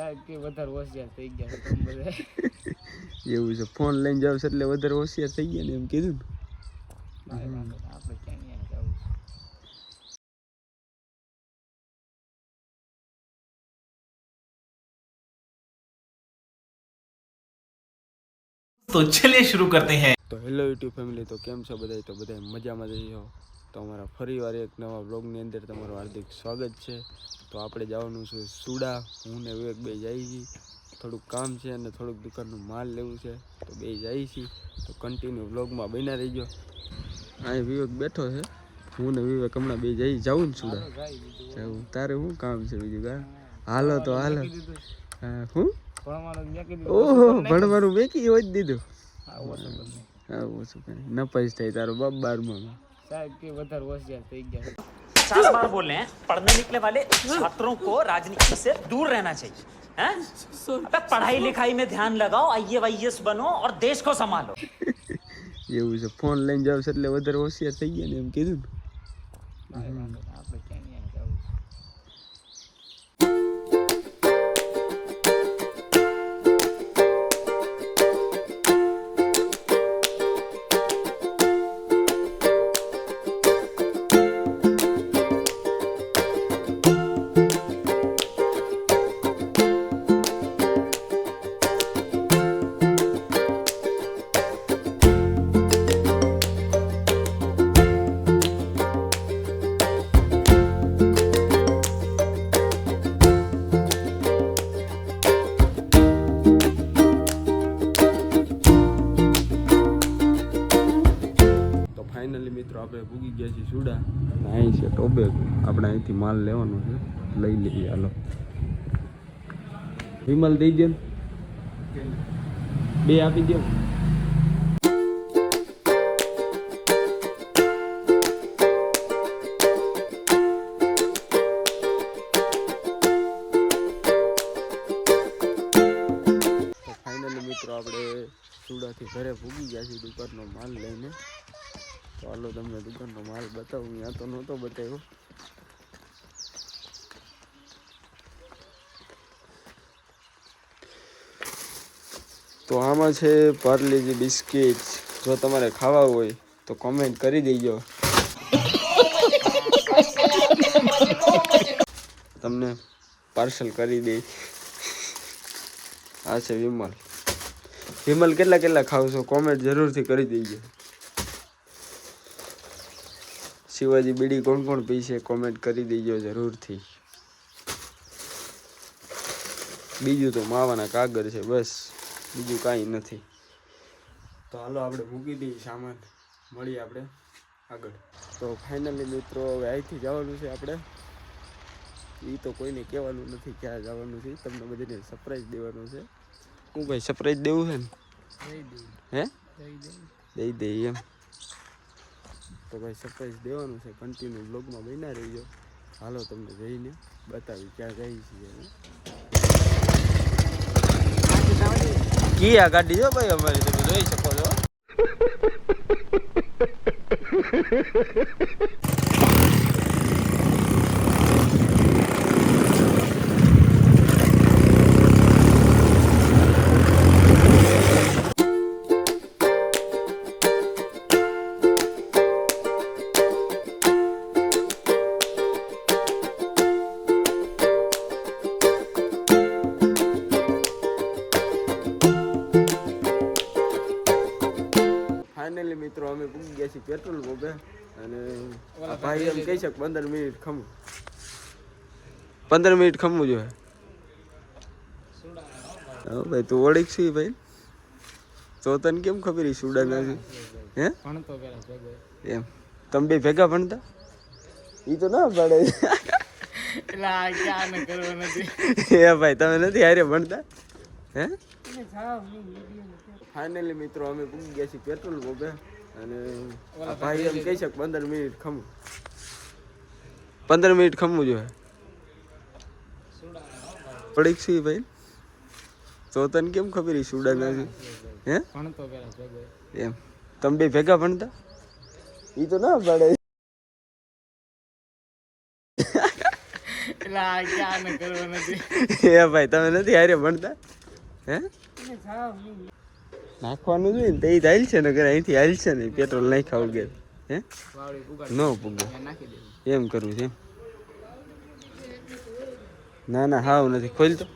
સાહેબ કે વધારે હોશિયાર થઈ ગયા છે તમે બધા એવું છે ફોન લઈને જાવ એટલે વધારે હોશિયાર થઈ ગયા ને એમ કીધું ને આપણે ક્યાં જવું तो चलिए शुरू करते हैं। तो हेलो यूट्यूब फैमिली तो केम छो बधाई तो बधाई मजा में जई हो तो अमरा फरीवार एक नवा ब्लॉगनी अंदर तमारुं हार्दिक स्वागत है। तो आपणे जवानुं छे सूडा हूँ ने विवेक बे जाई छी थोड़ुं काम है अने थोड़ुंक दुकाननुं माल लेवुं छे तो बे जाई छी तो कन्टिन्यू ब्लॉग में बन्या रहीजो। અહીં વિવેક બેઠો છે હું ને વિવેક હમણાં બે જઈ જાઉં ને સુડા જાઉં તારે શું કામ છે બીજું કા હાલો તો હાલો હું ઓહો ભણવાનું મેકી હોય જ દીધું આવું શું કઈ નપાસ થાય તારો બાપ 12માં સાહેબ કે વધારે હોશિયાર થઈ ગયા છે 50 बार बोल रहे हैं पढ़ने निकले वाले छात्रों को राजनीति से दूर रहना चाहिए हैं? अबे पढ़ाई लिखाई में ध्यान लगाओ आईएएस बनो और देश को संभालो। એવું છે ફોન લઈને જાવ એટલે વધારે હોશિયાર થઈ ગયા ને એમ કીધું ને આપણે ક્યાં જવું ફાઇનલી મિત્રો આપણે પૂગી ગયા છીએ સુડા અહીં છે ટોબેક આપણે અહીંથી માલ લેવાનો છે લઈ લઈએ હાલો વિમલ દઈ દે બે આપી દે ફાઇનલી મિત્રો આપણે સુડાથી ઘરે પૂગી ગયા છીએ દુકાનનો માલ લઈને तो हालो तमने दुकान नो माल बताऊँ यहाँ तो नहोतो बताव्यो तो आमां छे पार्लेजी बिस्किट जो तमारे खावा होय तो कमेंट करी देजो तमने पार्सल करी दे आ छे विमल विमल केटला केटला खाव छो कमेंट जरूर थी करी देजो शिवाजी बीड़ी कौन कौन पी है कमेंट करी दीजिए जरूर थी बीजू तो मावाना कागर है बस बीजू कई नहीं तो हालो आपणे मूकी दी सामान मळीए आपणे आगळ तो फाइनली मित्रों हवे અહીંથી જવાનું છે આપણે ઈ તો કોઈને કહેવાનું નથી ક્યાં જવાનું છે તમને બધાને સરપ્રાઈઝ દેવાનું છે હું ભાઈ સરપ્રાઈઝ દેવું છે ને હે દઈ એમ तो भाई सरप्राइज देवानुं छे कंटिन्यू ब्लॉग में बन्या रहीजो हालो तमने जईने बतावी क्या गई छे किया गाड़ी जो भाई अमारी તમે જોઈ શકો છો फाइनली मित्रों अमे पूगी गया छीए पेट्रोल पंपे अने आ भाई एम कही शक 15 मिनिट खमू 15 मिनिट खमू जो है हां भाई तू ओळख छी भाई तो तने केम खबर ई सुडा नहीं हे ભણતો પેલા ભેગો एम तम बे भेगा भणता ई तो ना पड़े એટલે આ ક્યાં ન કરવા નથી ए भाई तमे નથી હારે ભણતા હે फाइनली मित्रों अमे पूगी गया छीए पेट्रोल पंपे अने आ भाई एम कही शक 15 मिनिट खमू 15 मिनिट खमू जो है ओळख छी भाई तो तने केम खबर ई सुडा नहीं हे ભણતો પેલા ભેગો एम तम बे भेगा भणता ई तो ना पड़े એટલે આ ક્યાં ને કરવો નથી. એ ભાઈ તમે નથી હારે ભણતા હે નાખવાનું જોઈએ ને તો એ હાલ છે ને અહીંથી હાલ છે ને પેટ્રોલ નહીં ખાવું કે હે વાવડી પુગાડ ન પૂગે ત્યાં નાખી દેવું. એમ કરવું છે એમ ના ના હાવ નથી ખોલ તો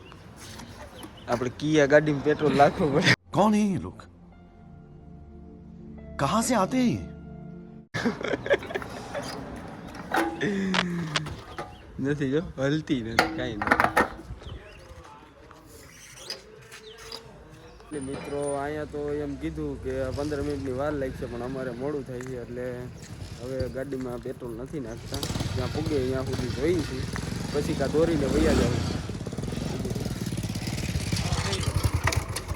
આપણે કિયા ગાડીમાં પેટ્રોલ નાખવું પડે कौन है ये लोग कहां से आते हैं ये નથી જો હલતી નથી કાંઈ નથી એટલે મિત્રો અહીંયા તો એમ કીધું કે 15 મિનિટની વાર લાગશે પણ અમારે મોડું થાય છે એટલે હવે ગાડીમાં પેટ્રોલ નથી નાખતા જ્યાં પૂગે ત્યાં સુધી જોઈ છે પછી કાં દોરીને વૈયા જાવ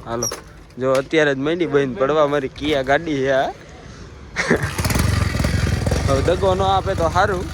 હાલો જો અત્યારે જ માંડી બંધ પડવા મારી કિયા ગાડી છે આ હવે દગો ન આપે તો સારું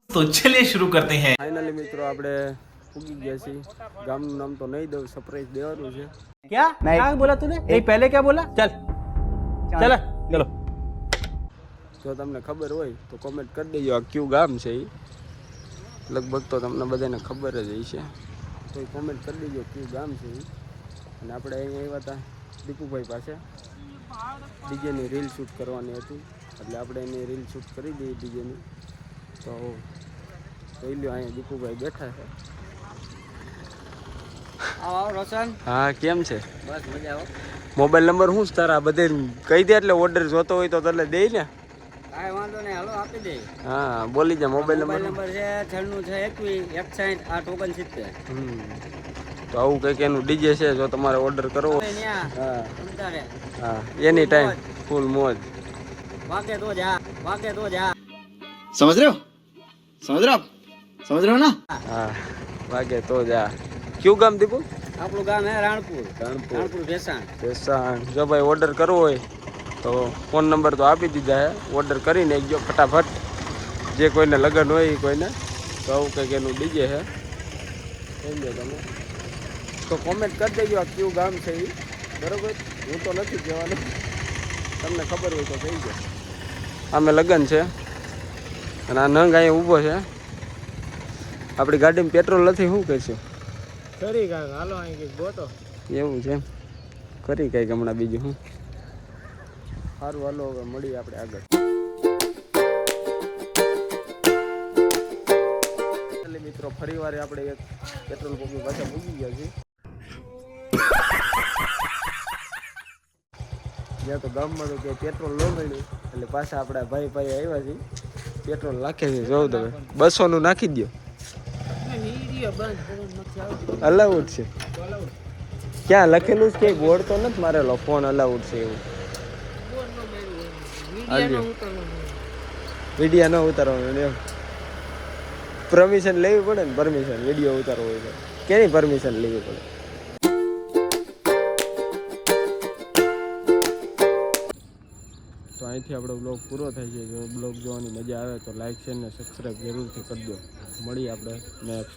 तो चलिए शुरू करते हैं। ફાઇનલી મિત્રો આપણે પૂગી ગયા છીએ ગામનું નામ તો નહીં દઉં સરપ્રાઈઝ દેવાનું છે क्या नहीं क्या बोला तूने नहीं पहले क्या बोला चल चल चलो જો તમને ખબર હોય તો કોમેન્ટ કરી દેજો આ કયું ગામ છે એ લગભગ તો તમને બધાને ખબર જ હશે તો કોમેન્ટ કરી દેજો કયું ગામ છે એ અને આપણે અહીંયા આવ્યા હતા દીપુભાઈ પાસે ડીજેની રીલ શૂટ કરવાની હતી એટલે આપણે એની રીલ શૂટ કરી દઈએ ડીજેની તો જોઈ લો અહીંયા દીપુભાઈ બેઠા છે आओ रोशन હા કેમ છે बस मजा आओ મોબાઈલ નંબર શું છે તારા બધે કહી દે એટલે ઓર્ડર જોતો હોય તો તને દે ને કાંઈ વાંધો નહીં હાલો આપી દે હા બોલી જા મોબાઈલ મોબાઈલ નંબર નંબર છે 96 21 61 69 તો આવું કંઈક એનું ડીજે છે જો તમારે ઓર્ડર કરવો હોય. ત્યાં હા ઉતારે હા એની ટાઈમ ફૂલ મોજ વાગે તો જા समझ रहे हो समझ रहे हो ना હા વાગે તો જા કયું ગામ દીપુ આપણું ગામ હે રાણપુર રાણપુર રાણપુર ભેસાણ ભેસાણ જો ભાઈ ઓર્ડર કરવો હોય તો ફોન નંબર તો આપી દીધા છે ઓર્ડર કરીને એકજો ફટાફટ જે કોઈને લગ્ન હોય એ કોઈને તો આવું કંઈક એનું ડીજે છે સમજો તમે તો કોમેન્ટ કરી દેજો આ કયું ગામ છે એ બરાબર હું તો નથી કહેવાનું તમને ખબર હોય તો કહી દો આમે લગ્ન છે અને આ નંગ અહીંયા ઊભો છે આપણી ગાડીમાં પેટ્રોલ નથી શું કહીશું કરી કાંઈક હાલો અહીં કંઈક ગોતો. એવું છે કરી કંઈક હમણાં બીજું શું સારું હાલો હવે મળીએ આપણે આગળ એટલે મિત્રો ફરી વાર આપણે એક પેટ્રોલ પંપની પાછા મૂકી ગયા છીએ જ્યાં તો ગામમાં તો ક્યાંય પેટ્રોલ ન મળ્યું એટલે પાછા આપણા ભાઈ આવ્યા છીએ પેટ્રોલ નાખે છે જોઉં તમે 200 નું નાખી દો અલાઉડ છે ક્યાં લખેલું છે કે બોર્ડ તો નથી મારેલો ફોન અલાઉડ છે એવું વિડીયો ન ઉતારવાનો એમ પરમિશન લેવી પડે ને પરમિશન વિડીયો ઉતારવો હોય તો કેની પરમિશન લેવી પડે તો અહીંથી આપણો બ્લોગ પૂરો થાય છે જો બ્લોગ જોવાની મજા આવે તો લાઈક શેર ને સબસ્ક્રાઈબ જરૂરથી કરજો મળીએ આપણે નેક્સ્ટ